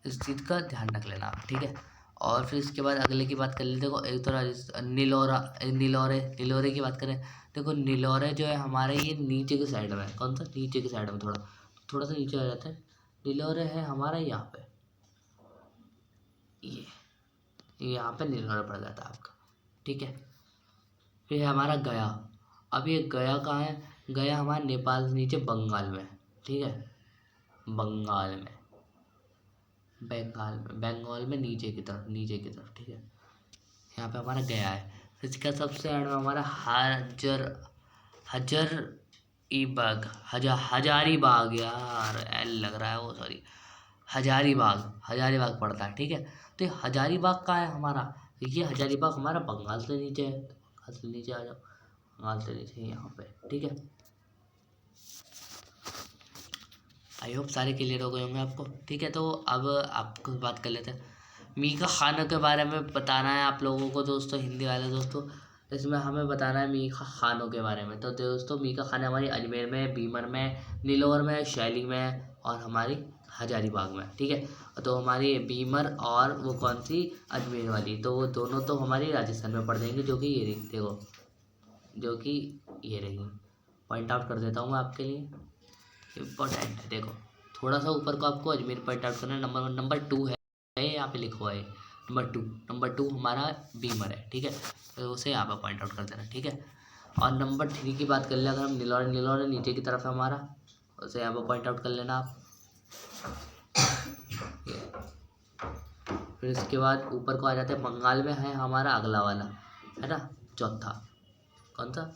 इस चीज़ का ध्यान रख लेना आप, ठीक है। और फिर इसके बाद अगले की बात कर लेते, देखो एक तो राजस्थान नीलौरा, नीलौरे की बात करें, देखो नीलौरे जो है हमारे ये नीचे की साइड में है, कौन सा, नीचे की साइड में, थोड़ा थोड़ा सा नीचे आ जाता है। नीलौरे है हमारा यहाँ पे, ये यहाँ पे नीलौरा पड़ जाता है आपका, ठीक है। फिर है हमारा गया, अब ये गया कहाँ है, गया हमारा नेपाल से नीचे बंगाल में, ठीक है, बंगाल में, बंगाल में नीचे की तरफ, नीचे की तरफ, ठीक है, यहाँ पे हमारा गया है। फिर इसका सबसे एंड में हमारा हजर ई बाग, हजारीबाग, यार एल लग रहा है वो, सॉरी, हजारीबाग पड़ता है, ठीक है। तो ये हजारीबाग का है हमारा, ये हजारीबाग हमारा बंगाल से नीचे है, तो बंगाल से नीचे आ जाओ, बंगाल से नीचे यहाँ पे, ठीक है। आई होप सारे क्लियर हो गए होंगे आपको, ठीक है। तो अब आपको बात कर लेते हैं मीका खानों के बारे में बताना है आप लोगों को दोस्तों, हिंदी वाले दोस्तों। इसमें हमें बताना है मीका खानों के बारे में। तो दोस्तों मीका खान हमारी अजमेर में, बीमर में, नीलोर में, शैली में और हमारी हजारीबाग में, ठीक है। तो हमारी बीमर और वो कौन सी, अजमेर वाली, तो वो दोनों तो हमारी राजस्थान में पड़ जाएंगी, जो कि ये रही, देखो जो कि ये रही। पॉइंट आउट कर देता हूँ मैं आपके लिए, इम्पोर्टेंट है। देखो थोड़ा सा ऊपर को आपको अजमेर पॉइंट आउट करना है। नंबर 2 है यहाँ पे लिखा हुआ है, नंबर 2 हमारा बीमर है, ठीक है। तो उसे यहाँ पर पॉइंट आउट कर देना, ठीक है। और नंबर 3 की बात कर ले अगर हम, नीलौर नीचे की तरफ है हमारा, उसे यहाँ पर पॉइंट आउट कर लेना आप। फिर इसके बाद ऊपर को आ जाते हैं, बंगाल में है हमारा अगला वाला, है ना, चौथा। कौन सा?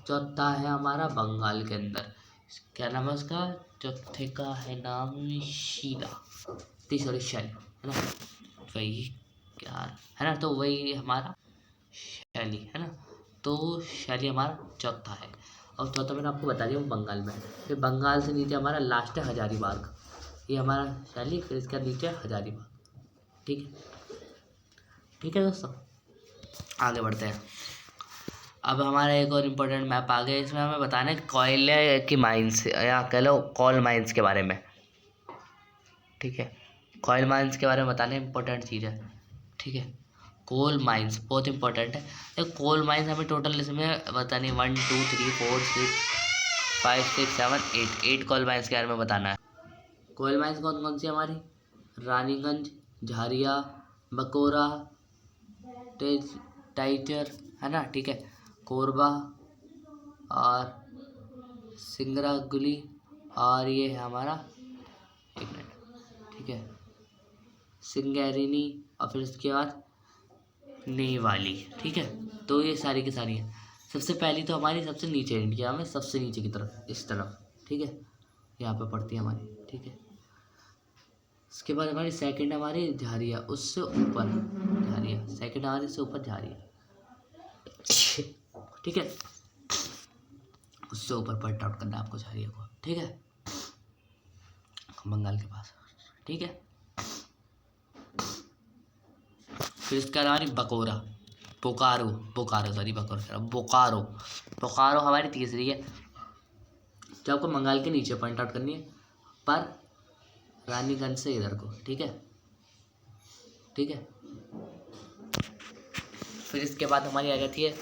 चौथा है हमारा बंगाल के अंदर, क्या नाम है उसका? चौथे का है नाम शीला, तीसरी शैली, है ना, वही क्या है ना, तो वही हमारा शैली, है ना। तो शैली हमारा चौथा है, और चौथा मैंने आपको बता दिया वो बंगाल में है। फिर बंगाल से नीचे हमारा लास्ट है हजारीबाग, ये हमारा शैली, फिर इसके नीचे हजारीबाग, ठीक है। ठीक है दोस्तों, आगे बढ़ते हैं। अब हमारा एक और इम्पोर्टेंट मैप आ गया, इसमें हमें बताना है कोयले की माइंस या कह लो कोल माइंस के बारे में, ठीक है। कोयल माइंस के बारे में बताना इम्पोर्टेंट चीज़ है, ठीक है। कोल माइंस बहुत इंपॉर्टेंट है। तो कोल माइंस हमें टोटल इसमें बतानी 1 2 3 4 6 5 6 7 8 कोल माइंस के बारे में बताना है। कोयल माइंस कौन कौन सी हमारी? रानीगंज, झारिया, बकोरा, टाइचर, है ना, ठीक है, कोरबा और सिंगरागुली, और ये है हमारा, एक मिनट, ठीक है, सिंगेरिनी, और फिर उसके बाद नेवाली, ठीक है। तो ये सारी की सारी हैं। सबसे पहली तो हमारी सबसे नीचे, इंडिया में सबसे नीचे की तरफ, इस तरफ, ठीक है, यहाँ पे पड़ती है हमारी, ठीक है। उसके बाद हमारी सेकंड हमारी झारिया, उससे ऊपर झारिया, सेकंड हमारी से ऊपर झारिया, ठीक है। उससे ऊपर पॉइंट आउट करना है आपको झारिया को, ठीक है, बंगाल के पास, ठीक है। फिर इसके बाद हमारी बकोरा, बोकारो हमारी तीसरी है, जो आपको बंगाल के नीचे पॉइंट आउट करनी है, पर रानीगंज से इधर को, ठीक है, ठीक है। फिर इसके बाद हमारी आ जाती है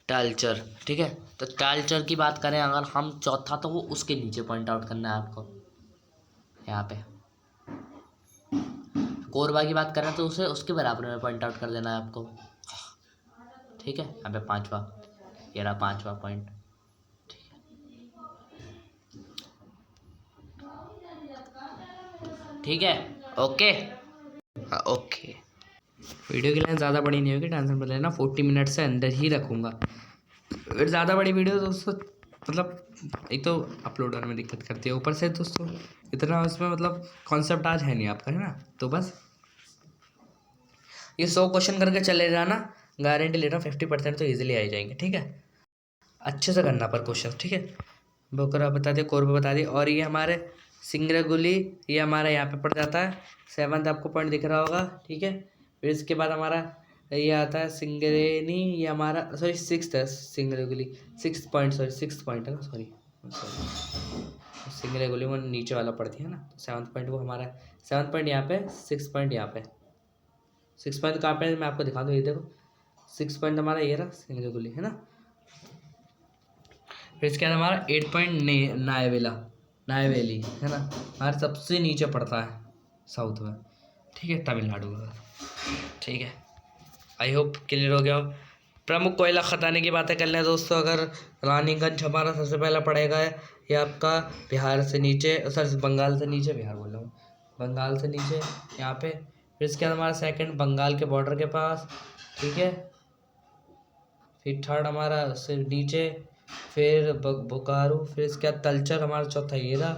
टालचर, ठीक है। तो टालचर की बात करें अगर हम, चौथा, तो वो उसके नीचे पॉइंट आउट करना है आपको, यहाँ पे। कोरबा की बात करें तो उसे उसके बराबर में पॉइंट आउट कर देना है आपको, ठीक है। यहाँ पे पांचवा, ये रहा पांचवा पॉइंट, ठीक है, ओके, हाँ ओके। वीडियो की लाइन ज़्यादा बड़ी नहीं होगी, टेंशन मत लेना, 40 मिनट से अंदर ही रखूँगा। फिर ज़्यादा बड़ी वीडियो दोस्तों, मतलब एक तो अपलोड होने में दिक्कत करती है, ऊपर से दोस्तों इतना उसमें मतलब कॉन्सेप्ट आज है नहीं आपका, है ना। तो बस ये 100 क्वेश्चन करके चले जाना, गारंटी ले रहा हूँ 50% तो ईजिली आ ही जाएंगे, ठीक है। अच्छे से करना पर क्वेश्चन, ठीक है। बोकरा बता दिए, कोरबा बता दिए, और ये हमारे सिंगरागुली, ये हमारा यहाँ पे पड़ जाता है, 7th आपको पॉइंट दिख रहा होगा, ठीक है। फिर इसके बाद हमारा ये आता है सिंगरेनी, ये हमारा सॉरी 6th है, सिंगरागुली 6th point, sorry 6th point है ना, सॉरी सिंगरागुली वो नीचे वाला पड़ती है ना, तो 7th पॉइंट वो हमारा, 7th पॉइंट यहाँ पे, 6th पॉइंट यहाँ पे। 6 पॉइंट कहाँ पे मैं आपको दिखा दूँ, ये देखो 6 पॉइंट हमारा ये रहा सिंगरागुली, है ना। फिर इसके बाद हमारा 8 पॉइंट नायवेली, है ना, हमारे सबसे नीचे पड़ता है साउथ में, ठीक है, तमिलनाडु में, ठीक है। आई होप क्लियर हो गया हो। प्रमुख कोयला खदानें की बातें कर लें दोस्तों, अगर रानीगंज हमारा सबसे पहला पड़ेगा, ये आपका बिहार से नीचे, सर बंगाल से नीचे, बिहार बोल रहा हूँ, बंगाल से नीचे यहाँ पे। फिर इसके बाद हमारा सेकंड बंगाल के बॉर्डर के पास, ठीक है। फिर थर्ड हमारा उससे नीचे, फिर बोकारो, फिर इसके बाद तलचर हमारा चौथा ये रहा,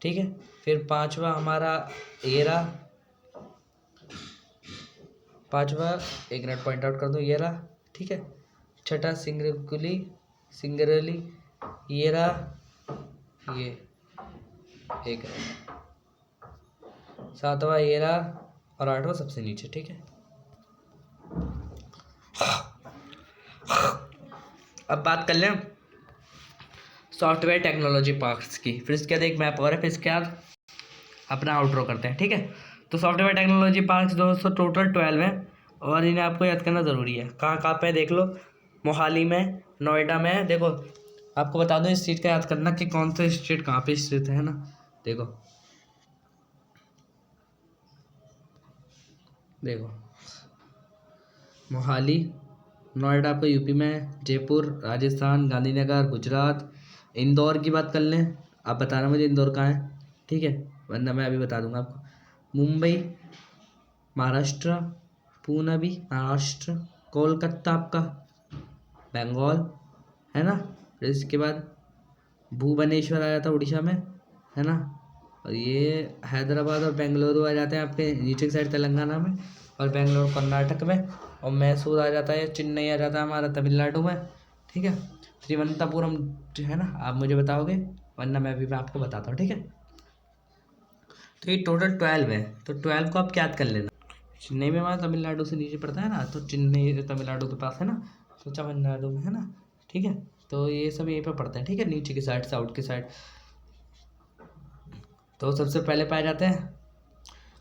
ठीक है। फिर पांचवा हमारा ये रहा, पांचवा, एक मिनट पॉइंट आउट कर दूँ, ये रहा, ठीक है। छठा सिंगरली, ये रहा, ये एक है, सातवां ये रहा, और आठवां सबसे नीचे। ठीक है, अब बात कर लें सॉफ्टवेयर टेक्नोलॉजी पार्क्स की। फिर इसके बाद एक मैप और है, फिर इसके बाद अपना आउटरो करते हैं। ठीक है, तो सॉफ्टवेयर टेक्नोलॉजी पार्क्स दोस्तों टोटल 12 हैं, और इन्हें आपको याद करना ज़रूरी है। कहाँ कहाँ पे देख लो, मोहाली में, नोएडा में। देखो आपको बता दूँ इस स्टेट का याद करना कि कौन सा स्टेट कहाँ पे स्थित है ना। देखो देखो मोहाली, नोएडा आपको यूपी में, जयपुर राजस्थान, गांधीनगर गुजरात। इंदौर की बात कर लें, आप बताना मुझे इंदौर कहाँ है। ठीक है, वरना मैं अभी बता दूंगा आपको। मुंबई महाराष्ट्र, पुणे भी महाराष्ट्र, कोलकाता आपका बंगाल है ना। फिर इसके बाद भुवनेश्वर आ जाता है उड़ीसा में, है ना। और ये हैदराबाद और बेंगलुरु आ जाते हैं आपके नीचे की साइड तेलंगाना में, और बेंगलुरु कर्नाटक में, और मैसूर आ जाता है, चेन्नई आ जाता है हमारा तमिलनाडु में। ठीक है, तिरुवनंतपुरम है ना, आप मुझे बताओगे, वरना मैं आपको बताता हूँ। ठीक है, तो ये टोटल 12 है, तो 12 को आप याद कर लेना। चेन्नई में हमारा तमिलनाडु से नीचे पड़ता है ना, तो चेन्नई तमिलनाडु के पास है ना, तो तमिलनाडु में है ना। ठीक है, तो ये सब यहीं पे पड़ता है। ठीक है, नीचे की साइड, साउथ की साइड। तो सबसे पहले पाए जाते हैं,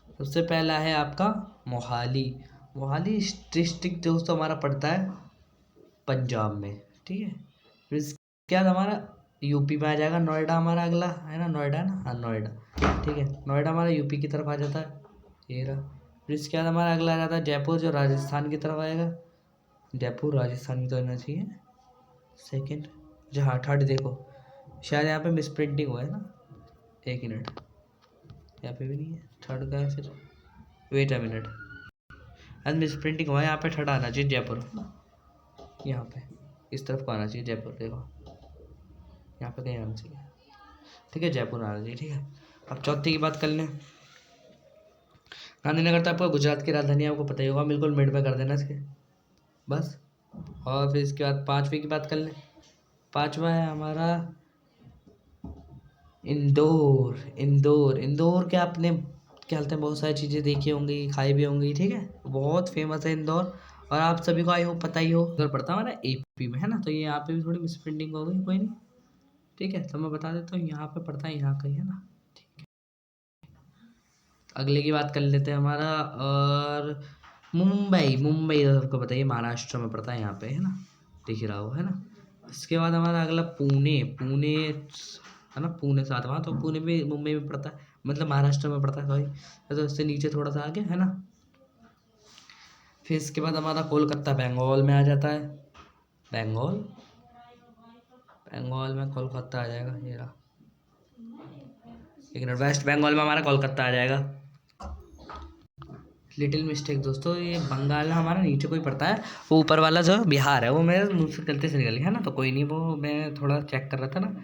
सबसे पहला है आपका मोहाली। मोहाली डिस्ट्रिक्ट दोस्तों हमारा पड़ता है पंजाब में। ठीक है, फिर इसके बाद हमारा यूपी में आ जाएगा नोएडा, हमारा अगला है ना, नोएडा है ना, हाँ नोएडा। ठीक है, नोएडा हमारा यूपी की तरफ आ जाता है, ये रहा। फिर इसके बाद हमारा अगला आ जाता है जयपुर, जो राजस्थान की तरफ आएगा। जयपुर राजस्थान की तो होना चाहिए सेकंड, जहाँ थर्ड देखो, शायद यहाँ पे मिस प्रिंटिंग हुआ है ना, एक मिनट, यहाँ पे भी नहीं है थर्ड का है, फिर वेट अ मिनट, आज मिस प्रिंटिंग हुआ है, यहाँ पे थर्ड आना चाहिए जयपुर ना, यहाँ पे इस तरफ को आना चाहिए जयपुर, देखो यहाँ पे कहीं आना चाहिए। ठीक है, जयपुर आना चाहिए। ठीक है, अब चौथी की बात कर लें, गांधीनगर तो आपको गुजरात की राजधानी आपको पता ही होगा, बिल्कुल मिड में कर देना इसके बस। और फिर इसके बाद पाँचवीं की बात कर लें, पाँचवा है हमारा इंदौर। इंदौर, इंदौर के आपने क्या हालत है, बहुत सारी चीज़ें देखी होंगी, खाई भी होंगी। ठीक है, बहुत फेमस है इंदौर, और आप सभी को आई हो पता ही हो, उधर पड़ता है हमारा एपी में है ना। तो ये यहाँ पे भी थोड़ी मिस प्रिंटिंग हो गई, कोई नहीं। ठीक है, तो मैं बता देता हूँ यहाँ पे पड़ता है, यहाँ कहीं है ना। ठीक है, अगले की बात कर लेते हैं हमारा, और मुंबई। मुंबई तो सबको बताइए महाराष्ट्र में पड़ता है, यहाँ पे है ना, दिख ही रहा हो है ना। इसके बाद हमारा अगला पुणे। पुणे है ना, पुणे सातवां, तो पुणे भी मुंबई में पड़ता है, मतलब महाराष्ट्र में पड़ता है सॉरी, तो इससे नीचे थोड़ा सा आगे है ना। फिर इसके बाद हमारा कोलकाता बंगाल में आ जाता है, बंगाल, बंगाल में कोलकाता आ जाएगा, ये रहा। लेकिन वेस्ट बंगाल में हमारा कोलकाता आ जाएगा। लिटिल मिस्टेक दोस्तों, ये बंगाल हमारा नीचे कोई पड़ता है, वो ऊपर वाला जो बिहार है, वो मेरे मुँह से गलती से निकल गया है ना, तो कोई नहीं, वो मैं थोड़ा चेक कर रहा था ना,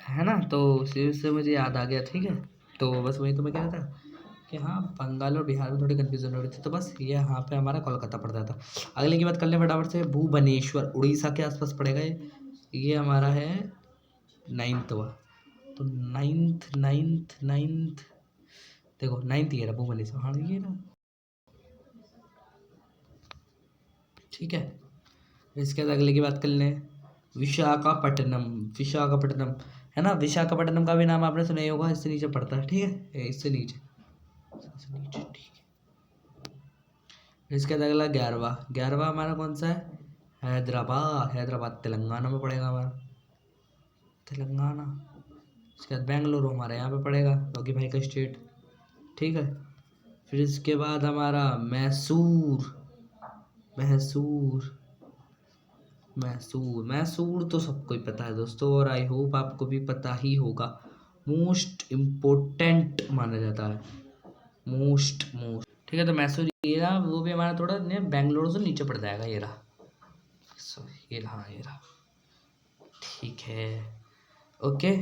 है ना, तो उससे मुझे याद आ गया। ठीक है, तो बस वही तो मैं कह रहा था कि हाँ, बंगाल और बिहार में थोड़ी कन्फ्यूजन हो रही थी, तो बस ये यहाँ पे हमारा कोलकाता पड़ता था। अगले की बात कर लें फटाफट से, भुवनेश्वर उड़ीसा के आसपास पड़ेगा ये हमारा है नाइन्थवा, तो नाइन्थ देखो, नाइन्थ ये रहा भुवनेश्वर, हाँ ये ना। ठीक है, इसके बाद अगले की बात कर लें, विशाखापट्टनम। विशाखापट्टनम है ना, विशाखापट्टनम का भी नाम आपने सुना ही होगा, इससे नीचे पड़ता है। ठीक है, इससे नीचे, इससे नीचे। ठीक है, इसके बाद अगला 11वां। 11वां हमारा कौन सा है, हैदराबाद। हैदराबाद तेलंगाना में पड़ेगा हमारा, तेलंगाना। इसके बाद बेंगलुरु हमारा यहाँ पे पड़ेगा, क्योंकि भाई का स्टेट। ठीक है, फिर इसके बाद हमारा मैसूर। मैसूर, मैसूर, मैसूर तो सबको ही पता है दोस्तों, और आई होप आपको भी पता ही होगा, मोस्ट इम्पोर्टेंट माना जाता है, मोस्ट। ठीक है, तो मैसूर ये रहा, वो भी हमारा थोड़ा बेंगलोर से नीचे पड़ जाएगा, ये रहा, ये रहा, ये रहा। ठीक है, ओके,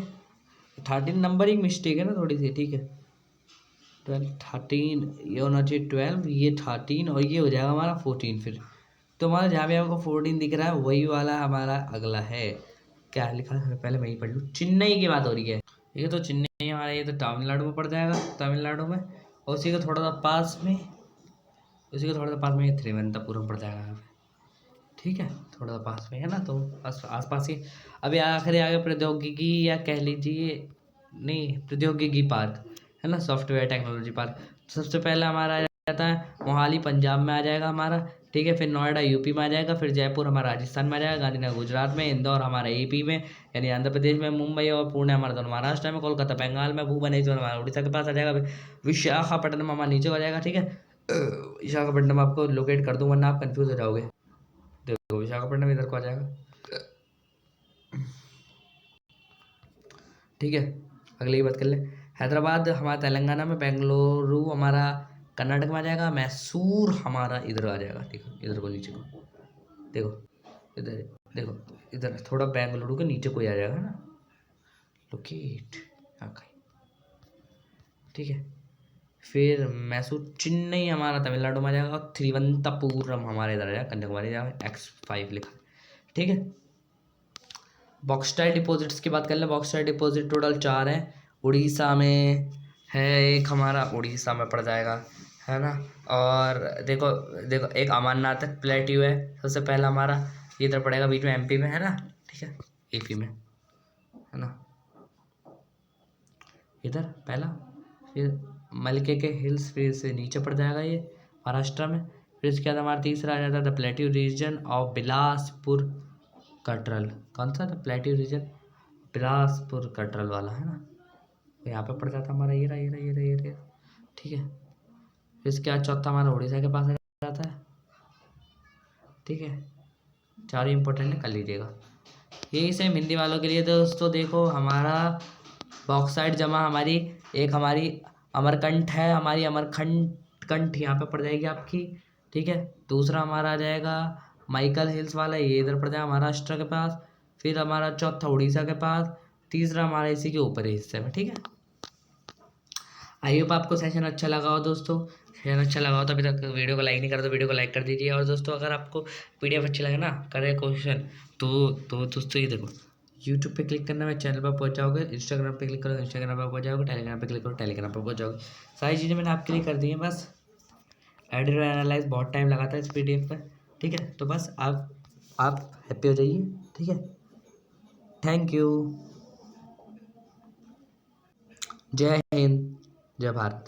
13 नंबर ही मिस्टेक है ना थोड़ी सी। ठीक है, 12 13, ये होना चाहिए 12, ये 13, और ये हो जाएगा हमारा 14 फिर। तो हमारा जहाँ भी आपको 14 दिख रहा है वही वाला हमारा अगला है। क्या लिखा है पहले वही पढ़ लूँ। चेन्नई की बात हो रही है, ये तो चेन्नई हमारा, ये तो तमिलनाडु में पड़ जाएगा, तमिलनाडु में। और उसी के थोड़ा सा पास में, उसी के थोड़ा सा पास में ये तिरुवनंतपुरम पड़ जाएगा यहाँ पे। ठीक है, थोड़ा सा पास में है ना, तो आस पास ही। अभी आखिरी आगे प्रौद्योगिकी या कह लीजिए, नहीं प्रौद्योगिकी पार्क है ना, सॉफ्टवेयर टेक्नोलॉजी पार्क। सबसे पहला हमारा आ जाता है मोहाली पंजाब में आ जाएगा हमारा। ठीक है, फिर नोएडा यूपी में आ जाएगा, फिर जयपुर हमारा राजस्थान में आ जाएगा, गांधीनगर गुजरात में, इंदौर हमारा यूपी में यानी आंध्र प्रदेश में, मुंबई और पुणे हमारा दोनों महाराष्ट्र में, कोलकाता बंगाल में, भुवनेश्वर हमारा उड़ीसा के पास आ जाएगा, विशाखापट्टनम हमारा नीचे आ जाएगा। ठीक है, विशाखापट्टनम आपको लोकेट कर दूँ वरना आप कंफ्यूज हो जाओगे। देखो विशाखापट्टनम इधर को आ जाएगा। ठीक है, अगली बात कर ले। हैदराबाद हमारा तेलंगाना में, बेंगलुरु हमारा कर्नाटक में आ जाएगा, मैसूर हमारा इधर आ जाएगा। ठीक है, इधर को नीचे को देखो, इधर देखो, इधर थोड़ा बेंगलुरु के नीचे को आ जाएगा ना, लोकेट यहाँ कहीं। ठीक है, फिर मैसूर, चेन्नई हमारा तमिलनाडु में आ जाएगा, और तिरुवनंतपुरम हमारे इधर आ जाएगा, कन्याकुमारी जाएगा, X5 लिखा। ठीक है, बॉक्साइट डिपॉजिट्स की बात कर ले। बॉक्साइट डिपॉजिट टोटल 4 हैं। उड़ीसा में है एक हमारा, उड़ीसा में पड़ जाएगा है ना। और देखो देखो एक अमरनाथ प्लेट्यू है सबसे पहला हमारा, ये इधर पड़ेगा बीच में एमपी में है ना। ठीक है, एपी में है ना, इधर पहला। फिर मलके के हिल्स, फिर से नीचे पड़ जाएगा ये महाराष्ट्र में। फिर इसके बाद हमारा तीसरा आ जाता है the plateau region of Bilaspur कटरल। कौन सा द प्लेट्यू रीजन, बिलासपुर कटरल वाला है ना, तो यहाँ पे पड़ जाता हमारा ये रहा, ये रहा, ये रहा, ये रहा। ठीक है, फिर इसके बाद चौथा हमारा उड़ीसा के पास आ जाता है। ठीक है, चारों इंपॉर्टेंट है, कर लीजिएगा। यही सेम हिंदी वालों के लिए दोस्तों। देखो हमारा बॉक्साइट जमा हमारी, एक हमारी अमरकंठ है, हमारी अमरखंड कंठ यहाँ पे पड़ जाएगी आपकी। ठीक है, दूसरा हमारा आ जाएगा माइकल हिल्स वाला, ये इधर पड़ जाएगा महाराष्ट्र के पास। फिर हमारा चौथा उड़ीसा के पास, तीसरा हमारा इसी के ऊपरी हिस्से में। ठीक है, आई होप आपको सेशन अच्छा लगा हो दोस्तों। सेशन अच्छा लगा हो तो अभी तक वीडियो को लाइक नहीं करा तो वीडियो को लाइक कर दीजिए। और दोस्तों अगर आपको पीडीएफ अच्छी लगे ना, करे क्वेश्चन, तो दोस्तों ये देखो, यूट्यूब पे क्लिक करना है, चैनल पर पहुंच जाओगे, इंस्टाग्राम पे क्लिक करो, इंस्टाग्राम पर पहुंच जाओगे, टेलीग्राम पे क्लिक करो, टेलीग्राम पर पहुंच जाओगे। सारी चीज़ें मैंने आपके लिए कर दी हैं, बस एडिट और एनालाइज बहुत टाइम लगाता है इस पीडीएफ पर। ठीक है, तो बस आप हैप्पी हो जाइए। ठीक है, थैंक यू, जय हिंद, जय भारत।